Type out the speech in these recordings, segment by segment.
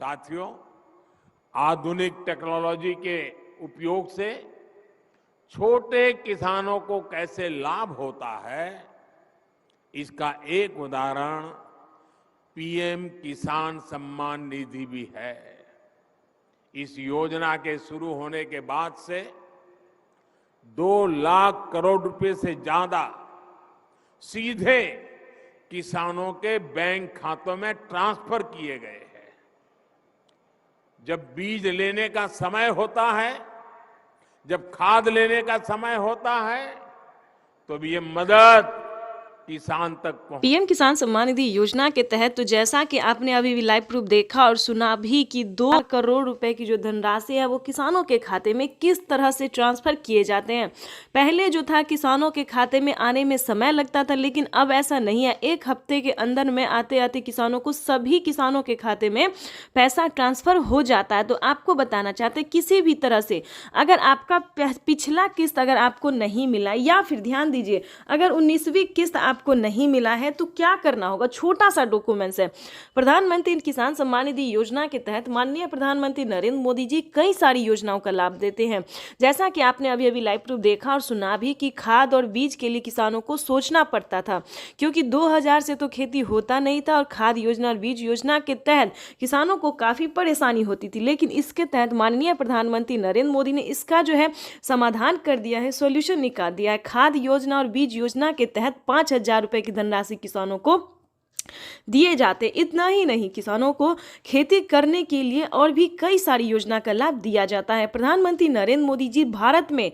साथियों, आधुनिक टेक्नोलॉजी के उपयोग से छोटे किसानों को कैसे लाभ होता है, इसका एक उदाहरण पीएम किसान सम्मान निधि भी है। इस योजना के शुरू होने के बाद से 2 लाख करोड़ रुपए से ज्यादा सीधे किसानों के बैंक खातों में ट्रांसफर किए गए हैं। जब बीज लेने का समय होता है, जब खाद लेने का समय होता है, तो ये मदद किसान तक पहुंच। पीएम किसान सम्मान निधि योजना के तहत तो जैसा कि आपने अभी भी लाइव प्रूफ देखा और सुना भी कि 2 करोड़ रुपए की जो धनराशि है वो किसानों के खाते में किस तरह से ट्रांसफर किए जाते हैं। पहले जो था किसानों के खाते में आने में समय लगता था, लेकिन अब ऐसा नहीं है। 1 हफ्ते के अंदर में आते आते किसानों को सभी किसानों के खाते में पैसा ट्रांसफर हो जाता है। तो आपको बताना चाहते किसी भी तरह से अगर आपका पिछला किस्त अगर आपको नहीं मिला, या फिर ध्यान दीजिए अगर 19वीं किस्त आपको नहीं मिला है तो क्या करना होगा। छोटा सा डॉक्यूमेंट्स है। प्रधानमंत्री किसान सम्मान निधि योजना के तहत माननीय प्रधानमंत्री नरेंद्र मोदी जी कई सारी योजनाओं का लाभ देते हैं। जैसा कि आपने अभी अभी लाइव प्रूफ देखा और सुना भी कि खाद और बीज के लिए किसानों को सोचना पड़ता था, क्योंकि 2000 से तो खेती होता नहीं था और खाद योजना और बीज योजना के तहत किसानों को काफी परेशानी होती थी। लेकिन इसके तहत माननीय प्रधानमंत्री नरेंद्र मोदी ने इसका जो है समाधान कर दिया है, सॉल्यूशन निकाल दिया है। खाद योजना और बीज योजना के तहत 5000 रुपए की धनराशि किसानों को दिए जाते। इतना ही नहीं, किसानों को खेती करने के लिए और भी कई सारी योजना का लाभ दिया जाता है। प्रधानमंत्री नरेंद्र मोदी जी भारत में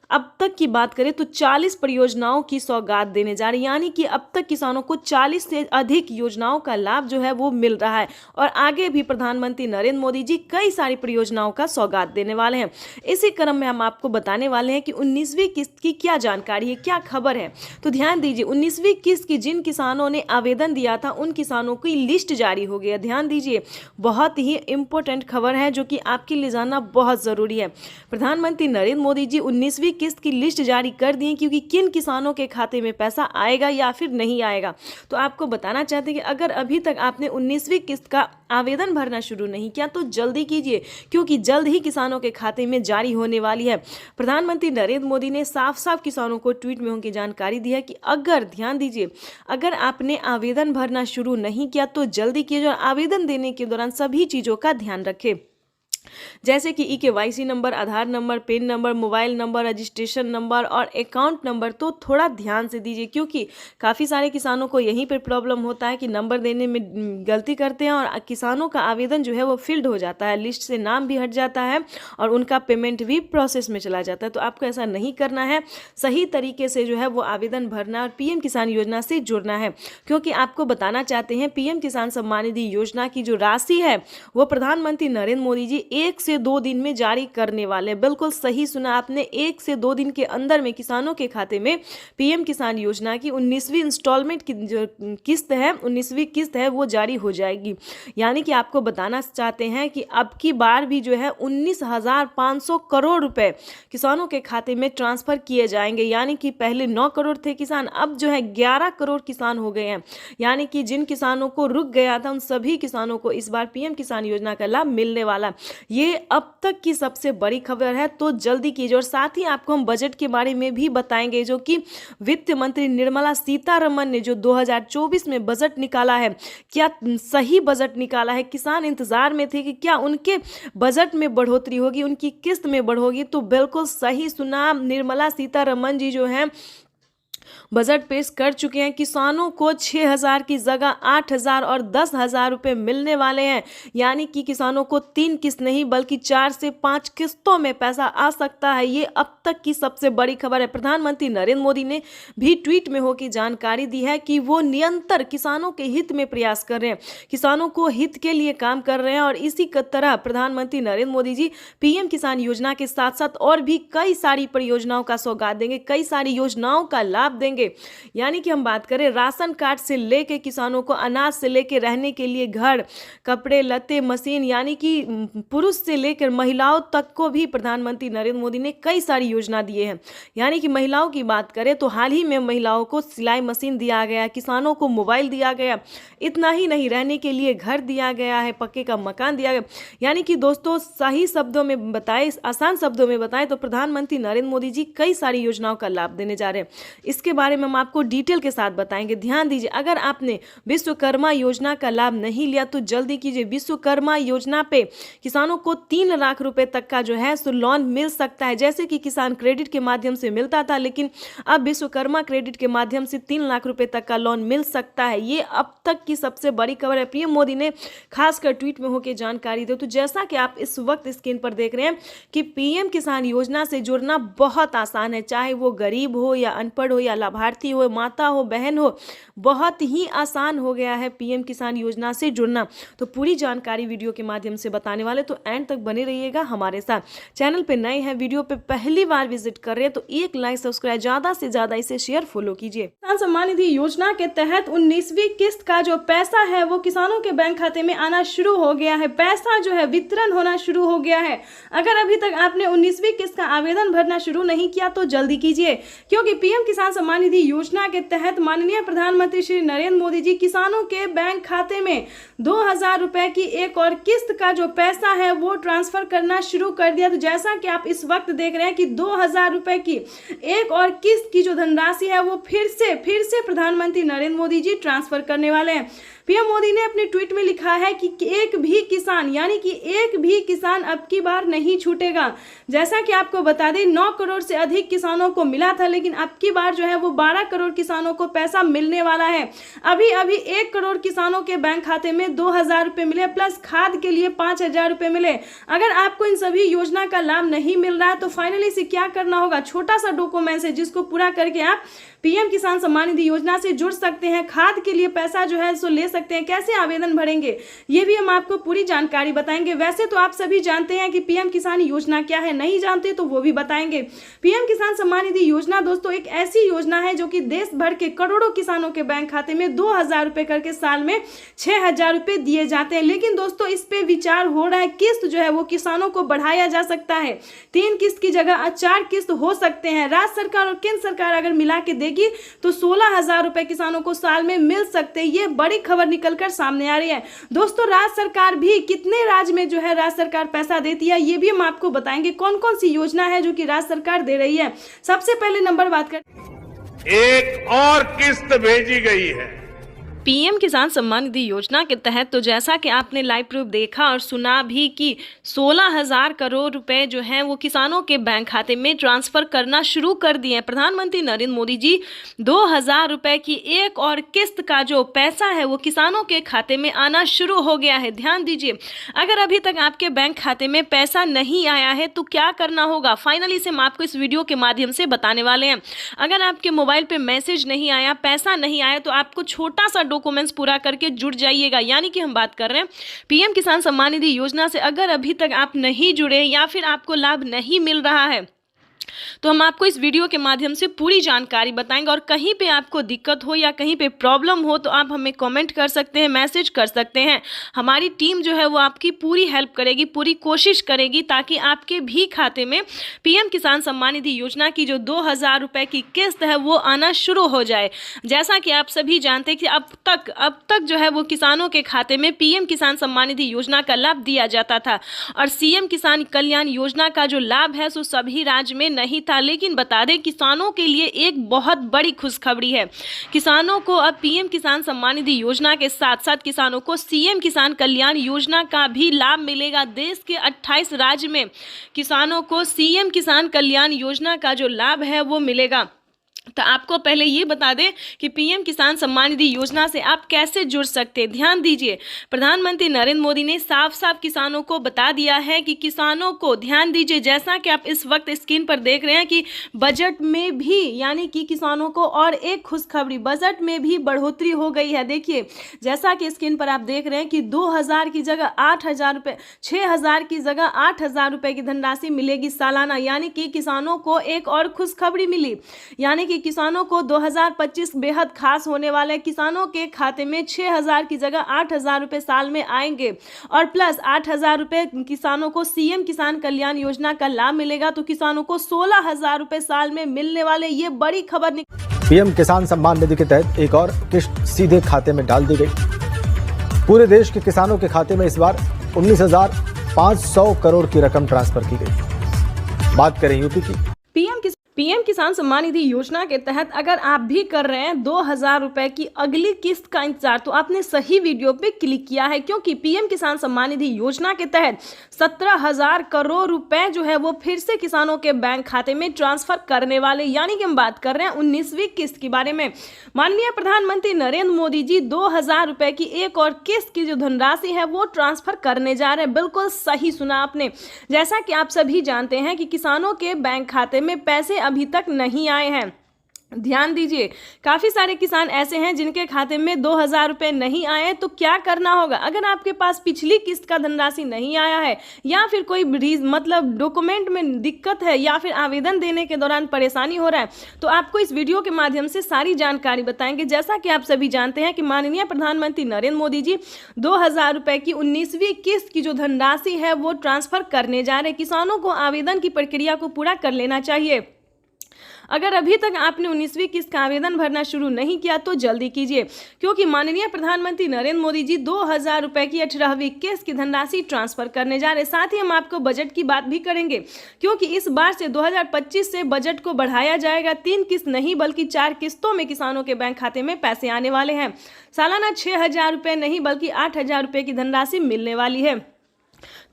अब तक की बात करें तो 40 परियोजनाओं की सौगात देने जा रही, यानी कि अब तक किसानों को 40 से अधिक योजनाओं का लाभ जो है वो मिल रहा है। और आगे भी प्रधानमंत्री नरेंद्र मोदी जी कई सारी परियोजनाओं का सौगात देने वाले हैं। इसी क्रम में हम आपको बताने वाले हैं कि 19वीं किस्त की क्या जानकारी है, क्या खबर है। तो ध्यान दीजिए, 19वीं किस्त की जिन किसानों ने आवेदन दिया था उन किसानों की लिस्ट जारी हो गई है। ध्यान दीजिए, बहुत ही इंपॉर्टेंट खबर है जो कि आपके लिए जानना बहुत जरूरी है। प्रधानमंत्री नरेंद्र मोदी जी 19वीं किस्त की लिस्ट जारी कर दी है, क्योंकि किन किसानों के खाते में पैसा आएगा या फिर नहीं आएगा। तो आपको बताना चाहते हैं कि अगर अभी तक आपने 19वीं किस्त का आवेदन भरना शुरू नहीं किया तो जल्दी कीजिए, क्योंकि जल्द ही किसानों के खाते में जारी होने वाली है। प्रधानमंत्री नरेंद्र मोदी ने साफ साफ किसानों को ट्वीट में उनकी जानकारी दी है कि अगर, ध्यान दीजिए, अगर आपने आवेदन भरना शुरू नहीं किया तो जल्दी कीजिए और आवेदन देने के दौरान सभी चीजों का ध्यान रखें, जैसे कि KYC number, Aadhaar number, PAN number, mobile number, registration number और अकाउंट नंबर। तो थोड़ा ध्यान से दीजिए, क्योंकि काफ़ी सारे किसानों को यहीं पर प्रॉब्लम होता है कि नंबर देने में गलती करते हैं और किसानों का आवेदन जो है वो फिल्ड हो जाता है, लिस्ट से नाम भी हट जाता है और उनका पेमेंट भी प्रोसेस में चला जाता है। तो आपको ऐसा नहीं करना है, सही तरीके से जो है वो आवेदन भरना और PM किसान योजना से जुड़ना है। क्योंकि आपको बताना चाहते हैं PM किसान सम्मान निधि योजना की जो राशि है वो प्रधानमंत्री नरेंद्र मोदी जी 1 से 2 दिन में जारी करने वाले। बिल्कुल सही सुना आपने, 1 से 2 दिन के अंदर में किसानों के खाते में PM किसान योजना की 19वीं इंस्टॉलमेंट की जो किस्त है, 19वीं किस्त है वो जारी हो जाएगी। यानी कि आपको बताना चाहते हैं कि अब की बार भी जो है 19,500 करोड़ रुपए किसानों के खाते में ट्रांसफर किए जाएंगे। यानी कि पहले 9 करोड़ थे किसान, अब जो है 11 करोड़ किसान हो गए हैं। यानी कि जिन किसानों को रुक गया था उन सभी किसानों को इस बार PM किसान योजना का लाभ मिलने वाला। ये अब तक की सबसे बड़ी खबर है, तो जल्दी कीजिए। और साथ ही आपको हम बजट के बारे में भी बताएंगे, जो कि वित्त मंत्री निर्मला सीतारमण ने जो 2024 में बजट निकाला है, क्या सही बजट निकाला है। किसान इंतजार में थे कि क्या उनके बजट में बढ़ोतरी होगी, उनकी किस्त में बढ़ोगी। तो बिल्कुल सही सुना, निर्मला सीतारमण जी जो है बजट पेश कर चुके हैं। किसानों को 6,000 की जगह 8,000 और 10,000 रुपए मिलने वाले हैं। यानी कि किसानों को 3 किस्त नहीं बल्कि 4 से 5 किस्तों में पैसा आ सकता है। ये अब तक की सबसे बड़ी खबर है। प्रधानमंत्री नरेंद्र मोदी ने भी ट्वीट में होकर जानकारी दी है कि वो निरंतर किसानों के हित में प्रयास कर रहे हैं, किसानों को हित के लिए काम कर रहे हैं। और इसी तरह प्रधानमंत्री नरेंद्र मोदी जी PM किसान योजना के साथ साथ और भी कई सारी परियोजनाओं का सौगात देंगे, कई सारी योजनाओं का लाभ देंगे। यानी कि हम बात करें राशन कार्ड से लेके किसानों को अनाज से लेके रहने के लिए घर, कपड़े लत्ते, मशीन, यानी कि पुरुष से लेकर महिलाओं तक को भी प्रधानमंत्री नरेंद्र मोदी ने कई सारी योजना दिए हैं। यानी कि महिलाओं की बात करें तो हाल ही में महिलाओं को सिलाई मशीन दिया गया, किसानों को मोबाइल दिया गया। इतना ही नहीं, रहने के लिए घर दिया गया है, पक्के का मकान दिया गया। यानी कि दोस्तों सही शब्दों में बताए, आसान शब्दों में बताएं तो प्रधानमंत्री नरेंद्र मोदी जी कई सारी योजनाओं का लाभ देने जा रहे हैं। इसके बारे में हम आपको डिटेल के साथ बताएंगे। ध्यान दीजिए, अगर आपने विश्वकर्मा योजना का लाभ नहीं लिया तो जल्दी कीजिए। विश्वकर्मा योजना पे किसानों को 3 लाख रुपए तक का जो है सो लोन मिल सकता है। जैसे कि किसान क्रेडिट के माध्यम से मिलता था, लेकिन अब विश्वकर्मा क्रेडिट के माध्यम से 3 लाख रुपए तक का लोन मिल सकता है। ये अब तक की सबसे बड़ी खबर है। पीएम मोदी ने खासकर ट्वीट में होकर जानकारी दी। तो जैसा कि आप इस वक्त स्क्रीन पर देख रहे हैं कि पीएम किसान योजना से जुड़ना बहुत आसान है, चाहे वो गरीब हो या अनपढ़ हो या लाभार्थी हो, माता हो, बहन हो, बहुत ही आसान हो गया है पीएम किसान योजना से जुड़ना। तो पूरी जानकारी वीडियो के माध्यम से बताने वाले, तो एंड तक बने रहिएगा हमारे साथ। चैनल पे नए हैं, वीडियो पे पहली बार विजिट कर रहे हैं तो एक लाइक, सब्सक्राइब, ज्यादा से ज्यादा इसे शेयर, फॉलो कीजिए। किसान सम्मान निधि योजना के तहत 19वीं किस्त का जो पैसा है वो किसानों के बैंक खाते में आना शुरू हो गया है। पैसा जो है वितरण होना शुरू हो गया है। अगर अभी तक आपने 19वीं किस्त का आवेदन भरना शुरू नहीं किया तो जल्दी कीजिए, क्योंकि पीएम किसान सम्मान निधि योजना के तहत माननीय प्रधानमंत्री श्री नरेंद्र मोदी जी किसानों के बैंक खाते में 2000 रुपए की एक और किस्त का जो पैसा है वो ट्रांसफर करना शुरू कर दिया। तो जैसा कि आप इस वक्त देख रहे हैं कि 2000 रुपए की एक और किस्त की जो धनराशि है वो फिर से प्रधानमंत्री नरेंद्र मोदी जी ट्रांसफर करने वाले हैं। पीएम मोदी ने अपने ट्वीट में लिखा है कि एक भी किसान, यानी कि एक भी किसान अब की बार नहीं छूटेगा। जैसा कि आपको बता दें 9 करोड़ से अधिक किसानों को मिला था, लेकिन अब की बार जो है वो 12 करोड़ किसानों को पैसा मिलने वाला है। अभी 1 करोड़ किसानों के बैंक खाते में 2000 रुपए मिले, प्लस खाद के लिए 5000 रुपए मिले। अगर आपको इन सभी योजना का लाभ नहीं मिल रहा है तो फाइनली से क्या करना होगा, छोटा सा डॉक्यूमेंट है जिसको पूरा करके आप पीएम किसान सम्मान निधि योजना से जुड़ सकते हैं। खाद के लिए पैसा जो है सो ले सकते हैं। कैसे आवेदन भरेंगे ये भी हम आपको पूरी जानकारी बताएंगे। वैसे तो आप सभी जानते हैं कि पीएम किसान योजना क्या है, नहीं जानते तो वो भी बताएंगे। पीएम किसान सम्मान निधि योजना दोस्तों एक ऐसी योजना है जो कि देश भर के करोड़ों किसानों के बैंक खाते में 2000 रुपए करके साल में 6000 रुपए दिए जाते हैं। लेकिन दोस्तों इस पे विचार हो रहा है, किस्त जो है वो किसानों को बढ़ाया जा सकता है। 3 किस्त की जगह 4 किस्त हो सकते हैं। राज्य सरकार और केंद्र सरकार अगर मिला के तो 16,000 रुपए किसानों को साल में मिल सकते हैं। ये बड़ी खबर निकलकर सामने आ रही है। दोस्तों राज्य सरकार भी कितने राज्य में जो है राज्य सरकार पैसा देती है ये भी हम आपको बताएंगे। कौन कौन सी योजना है जो कि राज्य सरकार दे रही है। सबसे पहले नंबर बात कर, एक और किस्त भेजी गई है पीएम किसान सम्मान निधि योजना के तहत। तो जैसा कि आपने लाइव प्रूफ देखा और सुना भी कि 16,000 करोड़ रुपए जो हैं वो किसानों के बैंक खाते में ट्रांसफर करना शुरू कर दिए हैं। प्रधानमंत्री नरेंद्र मोदी जी 2000 रुपए की एक और किस्त का जो पैसा है वो किसानों के खाते में आना शुरू हो गया है। ध्यान दीजिए, अगर अभी तक आपके बैंक खाते में पैसा नहीं आया है तो क्या करना होगा, फाइनली से हम आपको इस वीडियो के माध्यम से बताने वाले हैं। अगर आपके मोबाइल पे मैसेज नहीं आया, पैसा नहीं आया, तो आपको छोटा सा डॉक्यूमेंट्स पूरा करके जुड़ जाइएगा। यानी कि हम बात कर रहे हैं पीएम किसान सम्मान निधि योजना से अगर अभी तक आप नहीं जुड़े या फिर आपको लाभ नहीं मिल रहा है तो हम आपको इस वीडियो के माध्यम से पूरी जानकारी बताएंगे। और कहीं पे आपको दिक्कत हो या कहीं पे प्रॉब्लम हो तो आप हमें कमेंट कर सकते हैं, मैसेज कर सकते हैं। हमारी टीम जो है वो आपकी पूरी हेल्प करेगी, पूरी कोशिश करेगी ताकि आपके भी खाते में पीएम किसान सम्मान निधि योजना की जो 2000 रुपए की किस्त है वो आना शुरू हो जाए। जैसा कि आप सभी जानते हैं कि अब तक जो है वो किसानों के खाते में पीएम किसान सम्मान निधि योजना का लाभ दिया जाता था और सीएम किसान कल्याण योजना का जो लाभ है सो सभी राज्य में नहीं था। लेकिन बता दें किसानों के लिए एक बहुत बड़ी खुशखबरी है। किसानों को अब पीएम किसान सम्मान निधि योजना के साथ साथ किसानों को सीएम किसान कल्याण योजना का भी लाभ मिलेगा। देश के 28 राज्य में किसानों को सीएम किसान कल्याण योजना का जो लाभ है वो मिलेगा। तो आपको पहले ये बता दें कि पीएम किसान सम्मान निधि योजना से आप कैसे जुड़ सकते हैं। ध्यान दीजिए, प्रधानमंत्री नरेंद्र मोदी ने साफ साफ किसानों को बता दिया है कि किसानों को, ध्यान दीजिए, जैसा कि आप इस वक्त स्क्रीन पर देख रहे हैं कि बजट में भी, यानी कि किसानों को और एक खुशखबरी, बजट में भी बढ़ोतरी हो गई है। देखिए जैसा कि स्क्रीन पर आप देख रहे हैं कि 2000 की जगह 8000 रुपये, 6000 की जगह 8000 रुपये की धनराशि मिलेगी सालाना। यानी कि किसानों को एक और खुशखबरी मिली, यानी कि किसानों को 2025 बेहद खास होने वाला है। किसानों के खाते में 6,000 की जगह 8,000 रुपए साल में आएंगे और प्लस 8,000 रुपए किसानों को सीएम किसान कल्याण योजना का लाभ मिलेगा, तो किसानों को 16,000 रुपए साल में मिलने वाले, ये बड़ी खबर। पीएम किसान सम्मान निधि के तहत एक और किस्त सीधे खाते में डाल दी गई। पूरे देश के किसानों के खाते में इस बार 19,500 करोड़ की रकम ट्रांसफर की गई। बात करें यूपी की। पीएम किसान सम्मान निधि योजना के तहत अगर आप भी कर रहे हैं 2,000 रुपए की अगली किस्त का इंतजार, तो आपने सही वीडियो पे क्लिक किया है, क्योंकि पीएम किसान सम्मान निधि योजना के तहत 17,000 करोड़ रुपए जो है वो फिर से किसानों के बैंक खाते में ट्रांसफर करने वाले, यानी कि हम बात कर रहे हैं 19वीं किस्त के बारे में। माननीय प्रधानमंत्री नरेंद्र मोदी जी 2,000 रुपए की एक और किस्त की जो धनराशि है वो ट्रांसफर करने जा रहे हैं। बिल्कुल सही सुना आपने। जैसा कि आप सभी जानते हैं कि किसानों के बैंक खाते में पैसे अभी तक नहीं आए हैं। ध्यान दीजिए, काफी सारे किसान ऐसे हैं जिनके खाते में 2,000 रुपए नहीं आए, तो क्या करना होगा? अगर आपके पास पिछली किस्त का धनराशि नहीं आया है या फिर कोई मतलब डॉक्यूमेंट में दिक्कत है या फिर आवेदन देने के दौरान परेशानी हो रहा है, तो आपको इस वीडियो के माध्यम से सारी जानकारी बताएंगे। जैसा कि आप सभी जानते हैं कि माननीय प्रधानमंत्री नरेंद्र मोदी जी 2,000 रुपए की 19वीं किस्त की जो धनराशि है वो ट्रांसफर करने जा रहे हैं। किसानों को आवेदन की प्रक्रिया को पूरा कर लेना चाहिए। अगर अभी तक आपने 19वीं किस्त का आवेदन भरना शुरू नहीं किया तो जल्दी कीजिए, क्योंकि माननीय प्रधानमंत्री नरेंद्र मोदी जी 2,000 रुपए की 18वीं किस्त की धनराशि ट्रांसफर करने जा रहे। साथ ही हम आपको बजट की बात भी करेंगे, क्योंकि इस बार से 2025 से बजट को बढ़ाया जाएगा। 3 किस्त नहीं बल्कि 4 किस्तों में किसानों के बैंक खाते में पैसे आने वाले हैं। सालाना 6,000 रुपए नहीं बल्कि 8,000 रुपए की धनराशि मिलने वाली है।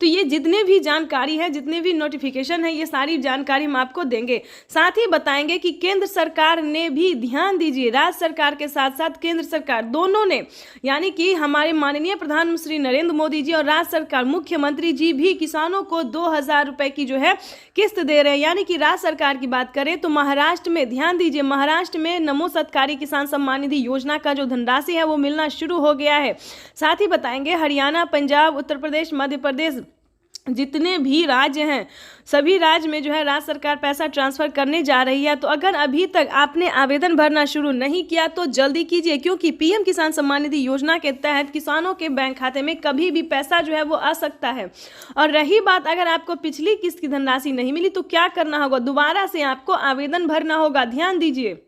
तो ये जितने भी जानकारी है, जितने भी नोटिफिकेशन है, ये सारी जानकारी हम आपको देंगे। साथ ही बताएंगे कि केंद्र सरकार ने भी, ध्यान दीजिए, राज्य सरकार के साथ साथ केंद्र सरकार दोनों ने, यानी कि हमारे माननीय प्रधानमंत्री नरेंद्र मोदी जी और राज्य सरकार मुख्यमंत्री जी भी किसानों को 2,000 रुपए की जो है किस्त दे रहे हैं। यानी कि राज्य सरकार की बात करें तो महाराष्ट्र में, ध्यान दीजिए, महाराष्ट्र में नमो सत्कारी किसान सम्मान निधि योजना का जो धनराशि है वो मिलना शुरू हो गया है। साथ ही बताएंगे हरियाणा, पंजाब, उत्तर प्रदेश, मध्य प्रदेश, जितने भी राज्य हैं सभी राज्य में जो है राज्य सरकार पैसा ट्रांसफर करने जा रही है। तो अगर अभी तक आपने आवेदन भरना शुरू नहीं किया तो जल्दी कीजिए, क्योंकि पीएम किसान सम्मान निधि योजना के तहत किसानों के बैंक खाते में कभी भी पैसा जो है वो आ सकता है। और रही बात, अगर आपको पिछली किस्त की धनराशि नहीं मिली तो क्या करना होगा? दोबारा से आपको आवेदन भरना होगा। ध्यान दीजिए,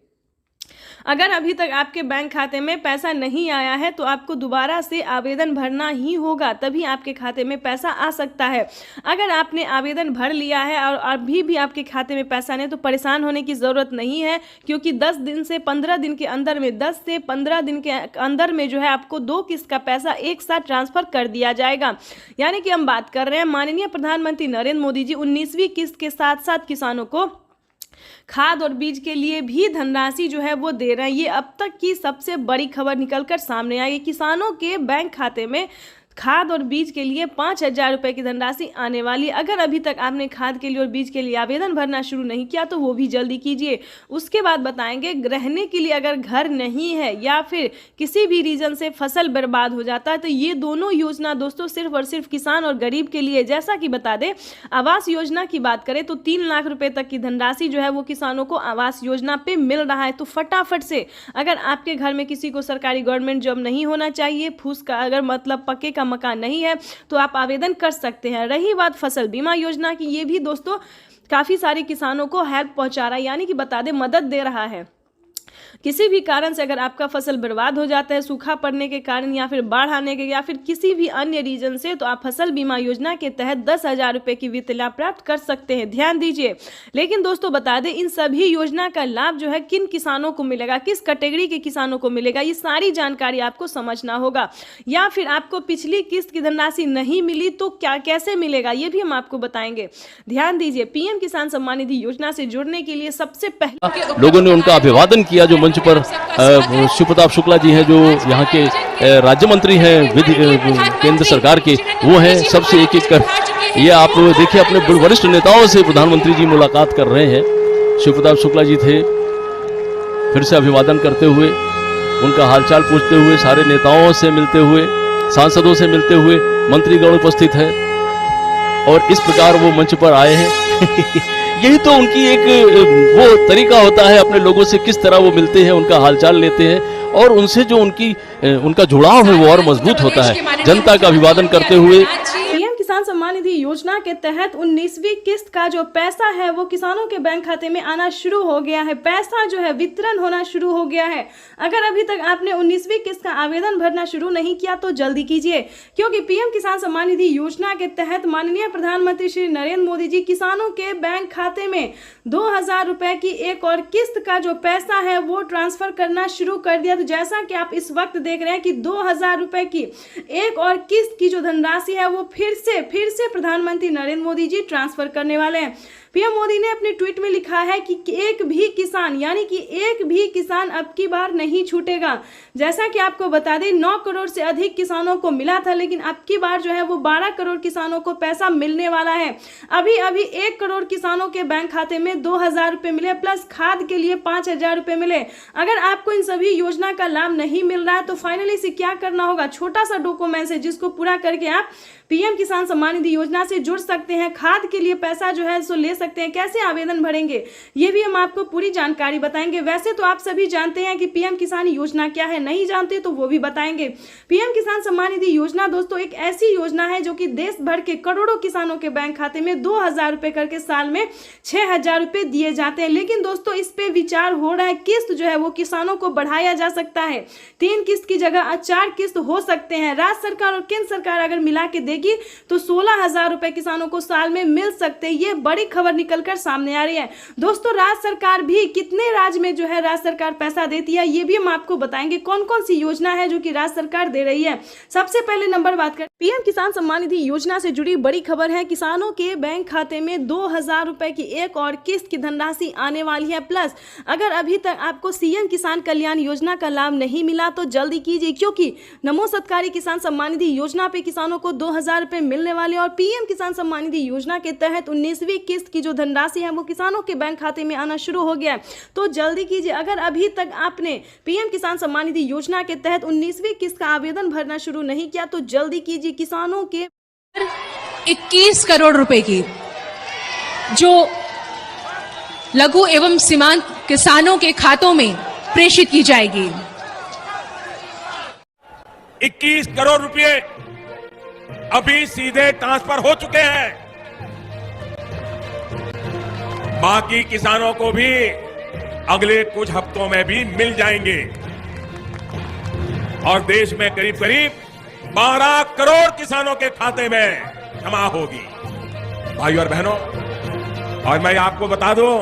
अगर अभी तक आपके बैंक खाते में पैसा नहीं आया है तो आपको दोबारा से आवेदन भरना ही होगा, तभी आपके खाते में पैसा आ सकता है। अगर आपने आवेदन भर लिया है और अभी भी आपके खाते में पैसा नहीं, तो परेशान होने की ज़रूरत नहीं है, क्योंकि 10 दिन से 15 दिन के अंदर में, 10 से 15 दिन के अंदर में जो है आपको 2 किस्त का पैसा एक साथ ट्रांसफर कर दिया जाएगा। यानी कि हम बात कर रहे हैं माननीय प्रधानमंत्री नरेंद्र मोदी जी 19वीं किस्त के साथ साथ किसानों को खाद और बीज के लिए भी धनराशि जो है वो दे रहे हैं। ये अब तक की सबसे बड़ी खबर निकलकर सामने आई। किसानों के बैंक खाते में खाद और बीज के लिए 5,000 रुपए की धनराशि आने वाली। अगर अभी तक आपने खाद के लिए और बीज के लिए आवेदन भरना शुरू नहीं किया तो वो भी जल्दी कीजिए। उसके बाद बताएंगे रहने के लिए अगर घर नहीं है या फिर किसी भी रीजन से फसल बर्बाद हो जाता है, तो ये दोनों योजना दोस्तों सिर्फ और सिर्फ किसान और गरीब के लिए। जैसा कि बता दें, आवास योजना की बात करें तो 3 लाख रुपए तक की धनराशि जो है वो किसानों को आवास योजना पे मिल रहा है। तो फटाफट से, अगर आपके घर में किसी को सरकारी गवर्नमेंट जॉब नहीं होना चाहिए, फूस का अगर मतलब पक्के का मकान नहीं है, तो आप आवेदन कर सकते हैं। रही बात फसल बीमा योजना की, ये भी दोस्तों काफी सारे किसानों को हेल्प पहुंचा रहा है, यानी कि बता दें मदद दे रहा है। किसी भी कारण से अगर आपका फसल बर्बाद हो जाता है, सूखा पड़ने के कारण या फिर बाढ़ आने के या फिर किसी भी अन्य रीजन से, तो आप फसल बीमा योजना के तहत 10,000 रुपए की वित्त लाभ प्राप्त कर सकते हैं। ध्यान दीजिए, लेकिन दोस्तों बता दें इन सभी योजना का लाभ जो है किन किसानों को मिलेगा, किस कैटेगरी के किसानों को मिलेगा, ये सारी जानकारी आपको समझना होगा। या फिर आपको पिछली किस्त की धनराशि नहीं मिली तो क्या कैसे मिलेगा, ये भी हम आपको बताएंगे। ध्यान दीजिए, पीएम किसान सम्मान निधि योजना से जुड़ने के लिए सबसे पहले लोगों ने उनका अभिवादन किया। जो मंच पर शिव प्रताप शुक्ला जी हैं, जो यहाँ के राज्य मंत्री हैं केंद्र सरकार के, वो हैं सबसे एक एक कर। ये आप देखिए, अपने वरिष्ठ नेताओं से प्रधानमंत्री जी मुलाकात कर रहे हैं। शिव प्रताप शुक्ला जी थे, फिर से अभिवादन करते हुए, उनका हालचाल पूछते हुए, सारे नेताओं से मिलते हुए, सांसदों से मिलते हुए, मंत्रीगण उपस्थित है और इस प्रकार वो मंच पर आए हैं। यही तो उनकी एक वो तरीका होता है, अपने लोगों से किस तरह वो मिलते हैं, उनका हालचाल लेते हैं और उनसे जो उनका जुड़ाव है वो और मजबूत होता है। जनता का अभिवादन करते हुए पीएम किसान सम्मान निधि योजना के तहत 19वीं किस्त का जो पैसा है वो किसानों के बैंक खाते में आना शुरू हो गया है। पैसा जो है वितरण होना शुरू हो गया है। अगर अभी तक आपने 19वीं किस्त का आवेदन भरना शुरू नहीं किया तो जल्दी कीजिए, क्योंकि पीएम किसान सम्मान निधि योजना के तहत माननीय प्रधानमंत्री श्री नरेंद्र मोदी जी किसानों के बैंक खाते में 2000 रुपए की एक और किस्त का जो पैसा है वो ट्रांसफर करना शुरू कर दिया। तो जैसा कि आप इस वक्त देख रहे हैं कि 2000 रुपए की एक और किस्त की जो धनराशि है वो फिर से प्रधानमंत्री नरेंद्र मोदी जी ट्रांसफर करने वाले हैं। पीएम मोदी ने अपने ट्वीट में लिखा है कि एक भी किसान, यानी कि एक भी किसान अब की बार नहीं छूटेगा। जैसा कि आपको बता दें 9 करोड़ से अधिक किसानों को मिला था, लेकिन अब की बार जो है वो 12 करोड़ किसानों को पैसा मिलने वाला है। अभी 1 करोड़ किसानों के बैंक खाते में 2000 रुपए मिले, प्लस खाद के लिए 5000 रुपए मिले। अगर आपको इन सभी योजना का लाभ नहीं मिल रहा है तो फाइनली से क्या करना होगा, छोटा सा डॉक्यूमेंट है जिसको पूरा करके आप पीएम किसान सम्मान निधि योजना से जुड़ सकते हैं। खाद के लिए पैसा जो है सो ले सकते हैं। कैसे आवेदन भरेंगे ये भी हम आपको पूरी जानकारी बताएंगे। वैसे तो आप सभी जानते हैं कि पीएम किसान योजना क्या है, नहीं जानते तो वो भी बताएंगे। पीएम किसान सम्मान निधि योजना दोस्तों एक ऐसी योजना है जो कि देश भर के करोड़ों किसानों के बैंक खाते में 2000 रुपए करके साल में 6000 रुपए दिए जाते हैं। लेकिन दोस्तों इस पे विचार हो रहा है, किस्त जो है वो किसानों को बढ़ाया जा सकता है। 3 किस्त की जगह 4 किस्त हो सकते हैं। राज्य सरकार और केंद्र सरकार अगर मिला के देगी तो 16,000 रुपए किसानों को साल में मिल सकते हैं। ये बड़ी खबर निकलकर सामने आ रही है। दोस्तों राज्य सरकार भी कितने राज्य में जो है राज्य सरकार पैसा देती है ये भी हम आपको बताएंगे। कौन कौन सी योजना है जो कि राज्य सरकार दे रही है। सबसे पहले नंबर बात करें पीएम किसान सम्मान निधि योजना से जुड़ी बड़ी खबर है। किसानों के बैंक खाते में 2000 रुपए की एक और किस्त की धनराशि आने वाली है। प्लस अगर अभी तक आपको सीएम किसान कल्याण योजना का लाभ नहीं मिला तो जल्दी कीजिए, क्योंकि नमो सत्कारी किसान सम्मान निधि योजना पे किसानों को 2000 रुपए मिलने वाले और पीएम किसान सम्मान निधि योजना के तहत 19वीं किस्त की जो धनराशि है वो किसानों के बैंक खाते में आना शुरू हो गया है। तो जल्दी कीजिए। अगर अभी तक आपने पीएम किसान सम्मान निधि योजना के तहत 19वीं किस्त का आवेदन भरना शुरू नहीं किया तो जल्दी कीजिए। किसानों के 21 करोड़ रुपए की जो लघु एवं सीमांत किसानों के खातों में प्रेषित की जाएगी। 21 करोड़ रुपए अभी सीधे ट्रांसफर हो चुके हैं। बाकी किसानों को भी अगले कुछ हफ्तों में भी मिल जाएंगे और देश में करीब करीब 12 करोड़ किसानों के खाते में जमा होगी। भाइयों और बहनों, और मैं आपको बता दूं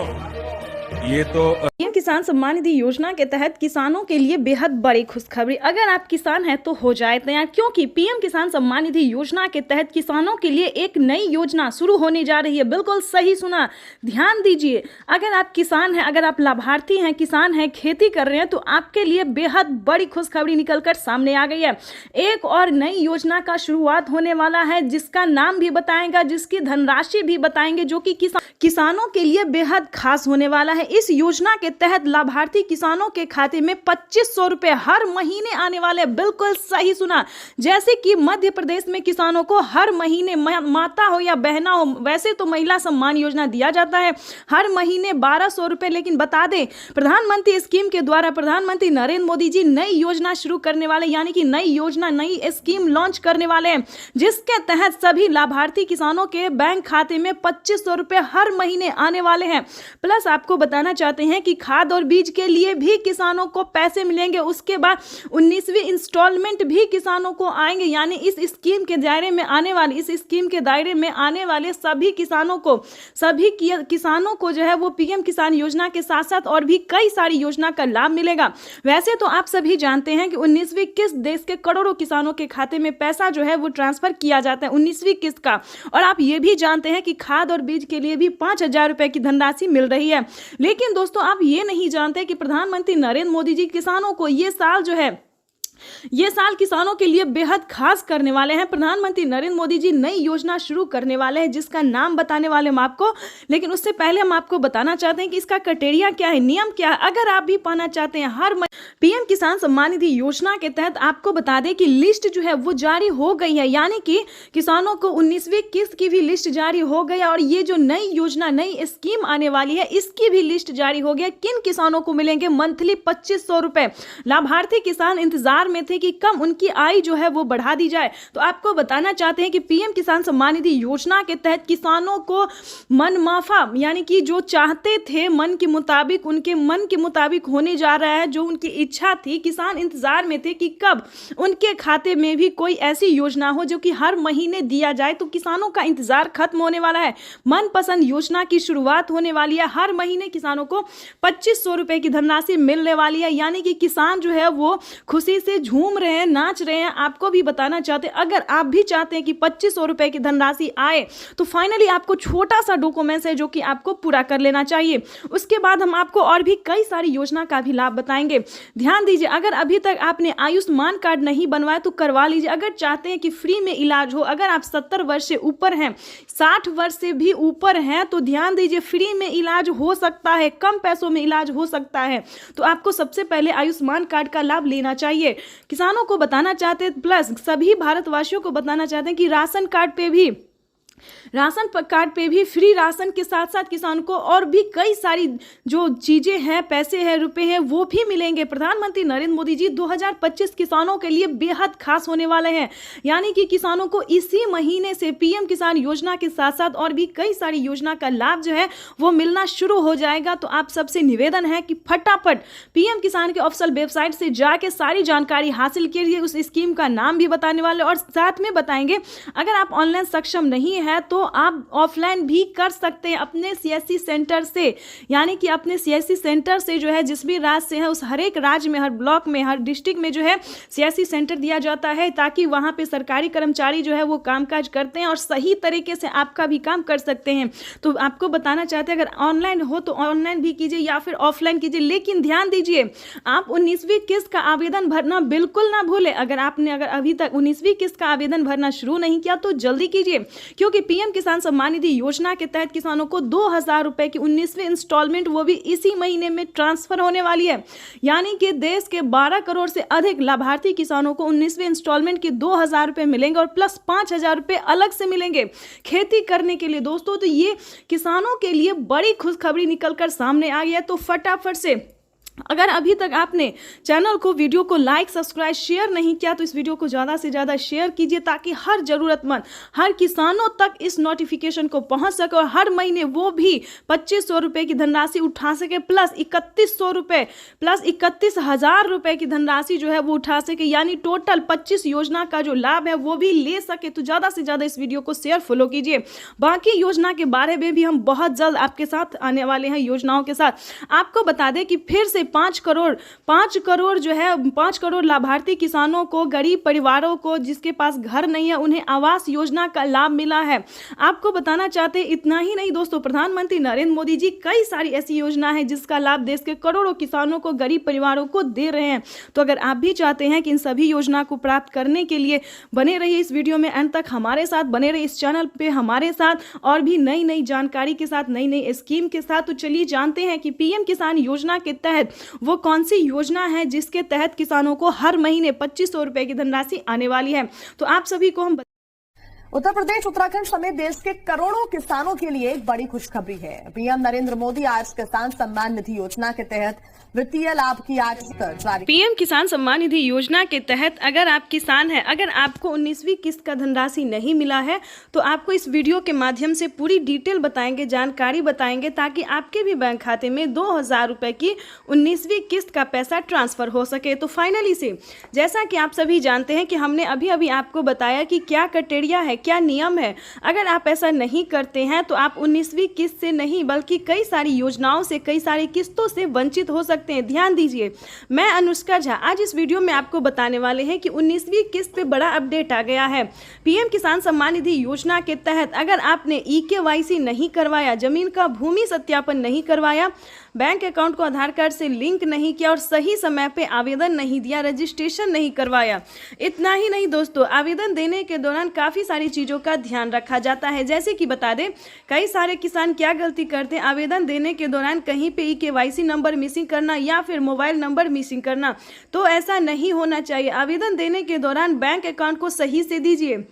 ये तो पीएम किसान सम्मान निधि योजना के तहत किसानों के लिए बेहद बड़ी खुशखबरी। अगर आप किसान हैं तो हो जाए तैयार, क्योंकि पीएम किसान सम्मान निधि योजना के तहत किसानों के लिए एक नई योजना शुरू होने जा रही है। बिल्कुल सही सुना, ध्यान दीजिए। अगर आप किसान हैं, अगर आप लाभार्थी हैं, किसान हैं, खेती कर रहे हैं तो आपके लिए बेहद बड़ी खुशखबरी निकलकर सामने आ गई है। एक और नई योजना का शुरुआत होने वाला है जिसका नाम भी बताएगा, जिसकी धनराशि भी बताएंगे, जो कि किसानों के लिए बेहद खास होने वाला है। इस योजना के तहत लाभार्थी किसानों के खाते में 2500 रुपए हर महीने आने वाले। बिल्कुल सही सुना। जैसे कि मध्य प्रदेश में किसानों को हर महीने, माता हो या बहना हो, वैसे तो महिला सम्मान योजना दिया जाता है हर महीने 1200 रुपए, लेकिन बता दें प्रधानमंत्री स्कीम के द्वारा प्रधानमंत्री नरेंद्र मोदी जी नई योजना शुरू करने वाले, यानी कि नई योजना, नई स्कीम लॉन्च करने वाले हैं, जिसके तहत सभी लाभार्थी किसानों के बैंक खाते में 2500 रुपए हर महीने आने वाले हैं। प्लस आपको बताना चाहते हैं कि खाद और बीज के लिए भी किसानों को पैसे मिलेंगे। उसके बाद 19वीं इंस्टॉलमेंट भी किसानों को आएंगे, यानी इस स्कीम के दायरे में आने वाले सभी किसानों को जो है वो पीएम किसान योजना के साथ साथ और भी कई सारी योजना का लाभ मिलेगा। वैसे तो आप सभी जानते हैं कि 19वीं किस्त देश के करोड़ों किसानों के खाते में पैसा जो है वो ट्रांसफर किया जाता है 19वीं किस्त का। और आप ये भी जानते हैं कि खाद और बीज के लिए भी 5000 रुपए की धनराशि मिल रही है। लेकिन दोस्तों आप ये नहीं जानते कि प्रधानमंत्री नरेंद्र मोदी जी किसानों को ये साल जो है ये साल किसानों के लिए बेहद खास करने वाले हैं। प्रधानमंत्री नरेंद्र मोदी जी नई योजना शुरू करने वाले हैं जिसका नाम बताने वाले हम आपको, लेकिन उससे पहले हम आपको बताना चाहते हैं कि इसका क्राइटेरिया क्या है, नियम क्या है। अगर आप भी पाना चाहते हैं हर पीएम किसान सम्मान निधि योजना के तहत, आपको बता दें कि लिस्ट जो है वो जारी हो गई है, यानी कि किसानों को 19वीं किस्त की भी लिस्ट जारी हो गई और ये जो नई योजना नई स्कीम आने वाली है इसकी भी लिस्ट जारी हो गया। किन किसानों को मिलेंगे मंथली 2500 रुपए। लाभार्थी किसान इंतजार में थे कि कम उनकी आय जो है वो बढ़ा दी जाए, तो आपको बताना चाहते हैं कि पीएम किसान सम्मान निधि योजना के तहत किसानों को मन माफा, यानी कि जो चाहते थे मन के मुताबिक, उनके मन के मुताबिक होने जा रहा है। जो उनकी इच्छा थी, किसान इंतजार में थे कि कब उनके खाते में भी कोई ऐसी योजना हो जो कि हर महीने दिया जाए, तो किसानों का इंतजार खत्म होने वाला है। मनपसंद योजना की शुरुआत होने वाली है। हर महीने किसानों को 2500 रुपए की धनराशि मिलने वाली है, यानी कि किसान जो है वो खुशी से झूम रहे हैं, नाच रहे हैं। आपको भी बताना चाहते हैं, अगर आप भी चाहते हैं कि 2500 रुपए की धनराशि आए तो फाइनली आपको छोटा सा डॉक्यूमेंट्स है जो कि आपको पूरा कर लेना चाहिए। उसके बाद हम आपको और भी कई सारी योजना का भी लाभ बताएंगे। ध्यान दीजिए, अगर अभी तक आपने आयुष्मान कार्ड नहीं बनवाया तो करवा लीजिए। अगर चाहते हैं कि फ्री में इलाज हो, अगर आप 70 वर्ष से ऊपर हैं, 60 वर्ष से भी ऊपर हैं, तो ध्यान दीजिए फ्री में इलाज हो सकता है, कम पैसों में इलाज हो सकता है। तो आपको सबसे पहले आयुष्मान कार्ड का लाभ लेना चाहिए। किसानों को बताना चाहते हैं, प्लस सभी भारतवासियों को बताना चाहते हैं कि राशन कार्ड पे भी फ्री राशन के साथ साथ किसान को और भी कई सारी जो चीजें हैं, पैसे हैं, रुपए हैं, वो भी मिलेंगे। प्रधानमंत्री नरेंद्र मोदी जी 2025 किसानों के लिए बेहद खास होने वाले हैं, यानी कि किसानों को इसी महीने से पीएम किसान योजना के साथ साथ और भी कई सारी योजना का लाभ जो है वो मिलना शुरू हो जाएगा। तो आप सबसे निवेदन है कि फटाफट पीएम किसान के ऑफिशियल वेबसाइट से जाके सारी जानकारी हासिल कीजिए। उस स्कीम का नाम भी बताने वाले और साथ में बताएंगे, अगर आप ऑनलाइन सक्षम नहीं है तो आप ऑफलाइन भी कर सकते हैं अपने सीएससी सेंटर से, यानी कि अपने सीएससी सेंटर से जो है जिस भी राज्य से है उस हर एक राज्य में, हर ब्लॉक में, हर डिस्ट्रिक्ट में जो है सीएससी सेंटर दिया जाता है, ताकि वहां पे सरकारी कर्मचारी जो है वो कामकाज करते हैं और सही तरीके से आपका भी काम कर सकते हैं। तो आपको बताना चाहते हैं, अगर ऑनलाइन हो तो ऑनलाइन भी कीजिए या फिर ऑफलाइन कीजिए, लेकिन ध्यान दीजिए आप 19वीं किस्त का आवेदन भरना बिल्कुल ना भूले। अगर अभी तक 19वीं किस्त का आवेदन भरना शुरू नहीं किया तो जल्दी कीजिए, क्योंकि पीएम किसान सम्मान निधि योजना के तहत किसानों को 2000 रुपए की 19वीं इंस्टॉलमेंट वो भी इसी महीने में ट्रांसफर होने वाली है, यानी कि देश के 12 करोड़ से अधिक लाभार्थी किसानों को 19वीं इंस्टॉलमेंट के 2000 रुपए मिलेंगे और प्लस 5000 रुपए अलग से मिलेंगे खेती करने के लिए। दोस्तों, तो ये किसानों के लिए बड़ी खुशखबरी निकलकर सामने आ गई है। तो फटाफट से अगर अभी तक आपने चैनल को, वीडियो को लाइक, सब्सक्राइब, शेयर नहीं किया तो इस वीडियो को ज़्यादा से ज़्यादा शेयर कीजिए, ताकि हर ज़रूरतमंद, हर किसानों तक इस नोटिफिकेशन को पहुंच सके और हर महीने वो भी 2500 रुपये की धनराशि उठा सके, प्लस 3100 रुपये, प्लस 31,000 रुपये की धनराशि जो है वो उठा सके, यानी टोटल 25 योजना का जो लाभ है वो भी ले सके। तो ज़्यादा से ज़्यादा इस वीडियो को शेयर, फॉलो कीजिए। बाकी योजना के बारे में भी हम बहुत जल्द आपके साथ आने वाले हैं योजनाओं के साथ। आपको बता दें कि फिर से 5 करोड़ जो है 5 करोड़ लाभार्थी किसानों को, गरीब परिवारों को जिसके पास घर नहीं है, उन्हें आवास योजना का लाभ मिला है। आपको बताना चाहते हैं, इतना ही नहीं दोस्तों, प्रधानमंत्री नरेंद्र मोदी जी कई सारी ऐसी योजना है जिसका लाभ देश के करोड़ों किसानों को, गरीब परिवारों को दे रहे हैं। तो अगर आप भी चाहते हैं कि इन सभी योजना को प्राप्त करने के लिए बने रहिए इस वीडियो में अंत तक, हमारे साथ बने रहिए इस चैनल पे हमारे साथ, और भी नई नई जानकारी के साथ, नई नई स्कीम के साथ। तो चलिए जानते हैं कि पीएम किसान योजना के तहत वो कौन सी योजना है जिसके तहत किसानों को हर महीने 2500 रुपए की धनराशि आने वाली है। तो आप सभी को हम उत्तर प्रदेश, उत्तराखंड समेत देश के करोड़ों किसानों के लिए एक बड़ी खुशखबरी है। पीएम नरेंद्र मोदी आज किसान सम्मान निधि योजना के तहत वित्तीय लाभ की आज जारी। पीएम किसान सम्मान निधि योजना के तहत अगर आप किसान हैं, अगर आपको 19वीं किस्त का धनराशि नहीं मिला है तो आपको इस वीडियो के माध्यम से पूरी डिटेल बताएंगे, जानकारी बताएंगे, ताकि आपके भी बैंक खाते में 2000 रुपए की 19वीं किस्त का पैसा ट्रांसफर हो सके। तो फाइनली से जैसा कि आप सभी जानते हैं कि हमने अभी आपको बताया कि क्या क्राइटेरिया है, क्या नियम है। अगर आप ऐसा नहीं करते हैं तो आप 19वीं किस्त से नहीं बल्कि कई सारी योजनाओं से, कई सारी किस्तों से वंचित हो सकते सकते हैं। ध्यान दीजिए, मैं अनुष्का झा आज इस वीडियो में आपको बताने वाले हैं कि 19वीं किस्त पे बड़ा अपडेट आ गया है। पीएम किसान सम्मान निधि योजना के तहत अगर आपने EKYC नहीं करवाया, जमीन का भूमि सत्यापन नहीं करवाया, बैंक अकाउंट को आधार कार्ड से लिंक नहीं किया और सही समय पे आवेदन नहीं दिया, रजिस्ट्रेशन नहीं करवाया, इतना ही नहीं दोस्तों, आवेदन देने के दौरान काफ़ी सारी चीज़ों का ध्यान रखा जाता है। जैसे कि बता दें, कई सारे किसान क्या गलती करते हैं, आवेदन देने के दौरान कहीं पे EKYC नंबर मिसिंग करना या फिर मोबाइल नंबर मिसिंग करना। तो ऐसा नहीं होना चाहिए। आवेदन देने के दौरान बैंक अकाउंट को सही से दीजिए,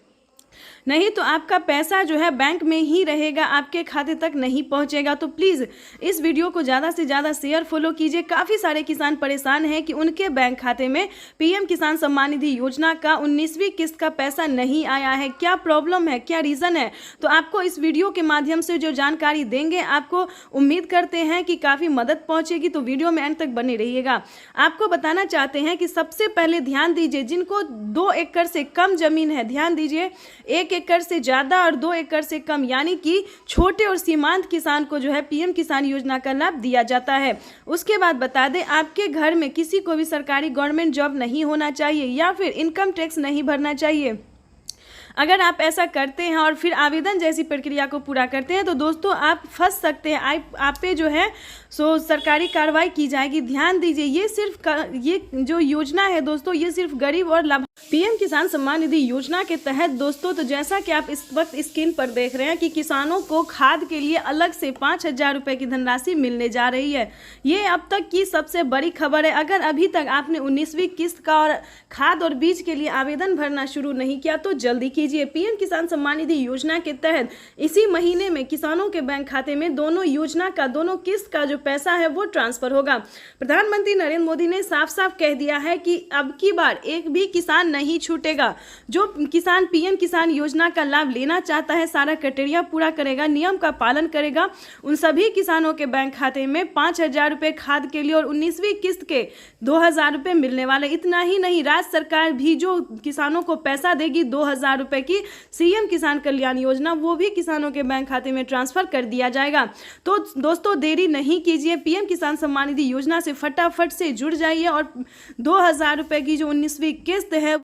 नहीं तो आपका पैसा जो है बैंक में ही रहेगा, आपके खाते तक नहीं पहुंचेगा। तो प्लीज़ इस वीडियो को ज़्यादा से ज़्यादा शेयर फॉलो कीजिए। काफ़ी सारे किसान परेशान हैं कि उनके बैंक खाते में पीएम किसान सम्मान निधि योजना का 19वीं किस्त का पैसा नहीं आया है। क्या प्रॉब्लम है, क्या रीज़न है, तो आपको इस वीडियो के माध्यम से जो जानकारी देंगे, आपको उम्मीद करते हैं कि काफ़ी मदद पहुँचेगी। तो वीडियो में अंत तक बने रहिएगा। आपको बताना चाहते हैं कि सबसे पहले ध्यान दीजिए, जिनको 2 एकड़ से कम जमीन है, ध्यान दीजिए, 1 एकड़ से ज़्यादा और 2 एकड़ से कम, यानी कि छोटे और सीमांत किसान को जो है पीएम किसान योजना का लाभ दिया जाता है। उसके बाद बता दें, आपके घर में किसी को भी सरकारी गवर्नमेंट जॉब नहीं होना चाहिए या फिर इनकम टैक्स नहीं भरना चाहिए। अगर आप ऐसा करते हैं और फिर आवेदन जैसी प्रक्रिया को पूरा करते हैं तो दोस्तों आप फंस सकते हैं, आप पे जो है सो सरकारी कार्रवाई की जाएगी। ध्यान दीजिए, ये जो योजना है दोस्तों, ये सिर्फ गरीब और लाभ पीएम किसान सम्मान निधि योजना के तहत दोस्तों, तो जैसा कि आप इस वक्त स्क्रीन पर देख रहे हैं कि किसानों को खाद के लिए अलग से 5,000 रुपये की धनराशि मिलने जा रही है। ये अब तक की सबसे बड़ी खबर है। अगर अभी तक आपने 19वीं किस्त का और खाद और बीज के लिए आवेदन भरना शुरू नहीं किया तो जल्दी कीजिए। पीएम किसान सम्मान निधि योजना के तहत इसी महीने में किसानों के बैंक खाते में दोनों योजना का, दोनों किस्त का जो पैसा है वो ट्रांसफर होगा। प्रधानमंत्री नरेंद्र मोदी ने साफ साफ कह दिया है कि अब की बार एक भी किसान नहीं छूटेगा। जो किसान पीएम किसान योजना का लाभ लेना चाहता है, सारा क्राइटेरिया पूरा करेगा, नियम का पालन करेगा, उन सभी किसानों के बैंक खाते में 5,000 रुपये खाद के लिए और 19वीं किस्त के 2,000 रुपये मिलने वाले। इतना ही नहीं, राज्य सरकार भी जो किसानों को पैसा देगी 2,000 रुपये की सीएम किसान कल्याण योजना, वो भी किसानों के बैंक खाते में ट्रांसफर कर दिया जाएगा। तो दोस्तों देरी नहीं कीजिए, पीएम किसान सम्मान निधि योजना से फटाफट से जुड़ जाइए और 2,000 रुपये की जो 19वीं किस्त है